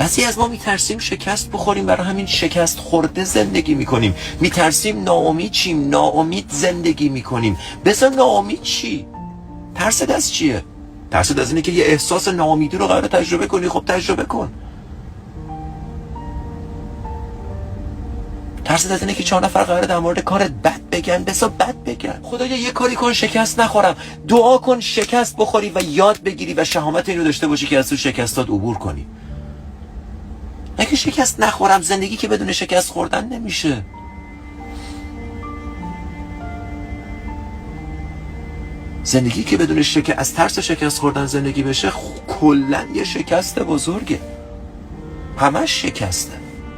بعضی از ما میترسیم شکست بخوریم، برای همین شکست خورده زندگی میکنیم. میترسیم ناامید چیم، ناامید زندگی میکنیم. بذار ناامید چی؟ ترست از چیه؟ ترست از اینه که یه احساس ناامیدی رو قراره تجربه کنی. خب تجربه کن. ترست از اینه که 4 نفر قراره در مورد کارت بد بگن. بذار بد بگن. خدایا یه کاری کن شکست نخورم. دعا کن شکست بخوری و یاد بگیری و شهامت اینو داشته باشی که از تو شکستات عبور کنی. اگه شکست نخورم، زندگی که بدون شکست خوردن نمیشه. زندگی که بدون از ترس شکست خوردن زندگی بشه کلن یه شکست بزرگه. همش شکسته.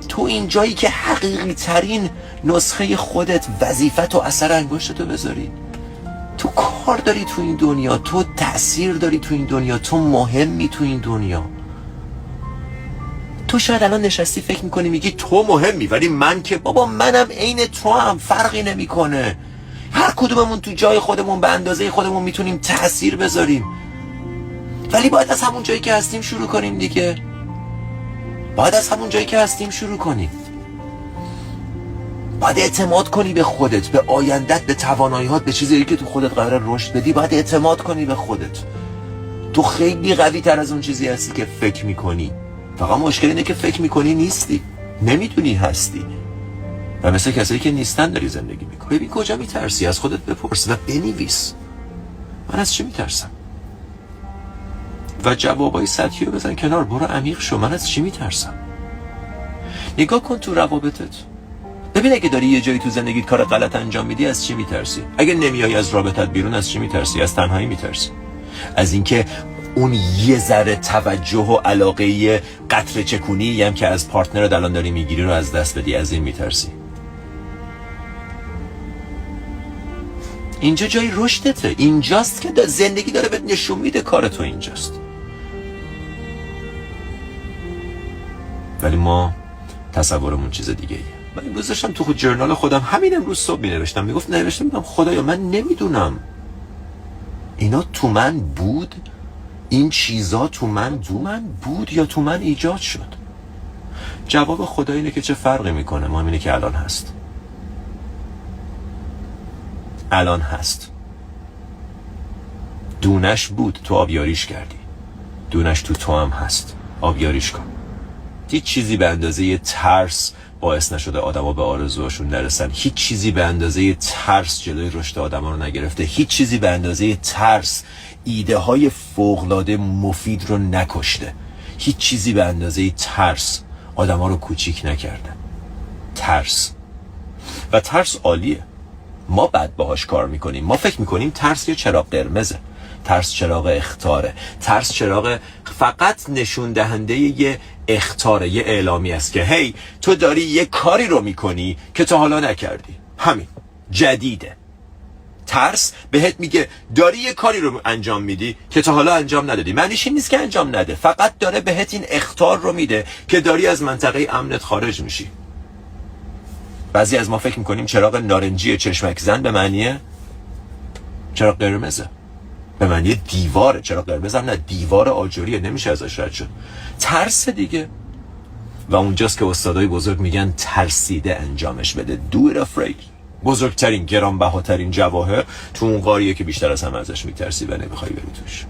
تو این جایی که حقیقی ترین نسخه خودت، وظیفت و اثر انگشتتو بذاری. تو کار داری تو این دنیا، تو تأثیر داری تو این دنیا، تو مهمی تو این دنیا. تو شاید الان نشستی فکر میکنی میگی تو مهمی، ولی من که بابا منم عین تو هم، فرقی نمیکنه. هر کدوممون تو جای خودمون به اندازه خودمون میتونیم تأثیر بذاریم، ولی باید از همون جایی که هستیم شروع کنیم دیگه. باید از همون جایی که هستیم شروع کنیم. باید اعتماد کنی به خودت، به آیندت، به تواناییات، به چیزایی که تو خودت قراره رشد بدی. باید اعتماد کنی به خودت. تو خیلی قوی تر از اون چیزی هستی که فکر میکنی. فقط مشکل اینه که فکر میکنی نیستی، نمیدونی هستی، و مثل کسایی که نیستن داری زندگی میکنی. ببین کجا میترسی، از خودت بپرس و بنویس من از چی میترسم و جوابای سطحی رو بزن کنار. برو عمیق شو. من از چی میترسم؟ نگاه کن تو روابطت. ببین اگه داری یه جایی تو زندگیت کار غلط انجام میدی از چی میترسی؟ اگه نمیای از رابطت بیرون از چی میترسی؟ از تنهایی میترسی؟ از اینکه اون یه ذره توجه و علاقه قطره چکونی هم که از پارتنرت الان داری میگیری رو از دست بدی؟ از این میترسی؟ اینجا جای رشدته. اینجاست که زندگی داره بهت نشون میده کار تو اینجاست. ولی ما تصورمون چیز دیگه ایه. من این گذاشتم تو خود جرنال خودم، همین امروز صبح نوشتم میگم خدایا من نمیدونم اینا تو من بود، این چیزا تو من بود یا تو من ایجاد شد. جواب خدا اینه که چه فرقی میکنه، ما اینه که الان هست. الان هست. دونش بود، تو آبیاریش کردی. دونش تو هم هست، آبیاریش کن. هیچ چیزی به اندازه ترس باعث نشده آدما به آرزوهاشون نرسن. هیچ چیزی به اندازه ترس جلوی رشد آدما رو نگرفته. هیچ چیزی به اندازه ترس ایده های فوق‌العاده مفید رو نکشته. هیچ چیزی به اندازه ترس آدما رو کوچیک نکرده. ترس. و ترس عالیه. ما بعد باهاش کار میکنیم. ما فکر میکنیم ترس یه چراغ قرمزه، ترس چراغ اخطاره، ترس چراغ فقط نشون دهنده یه اخطاره، یه اعلامی است که هی تو داری یه کاری رو میکنی که تا حالا نکردی. همین جدیده. ترس بهت میگه داری یه کاری رو انجام میدی که تا حالا انجام ندادی. معنیش این نیست که انجام نده، فقط داره بهت این اخطار رو میده که داری از منطقه امنت خارج میشی. بعضی از ما فکر میکنیم چراغ نارنجی چشمک زن به معنی چراغ قرمزه، به معنی دیواره. چراغ قرمز هم نه، دیوار آجریه، نمیشه ازش رد شد. ترس دیگه. و اونجاست که استادای بزرگ میگن ترسیده انجامش بده. Do it afraid. بزرگترین، گرانبهاترین جواهر تو اون غاریه که بیشتر از همه ازش میترسی و نمیخوای بری توش.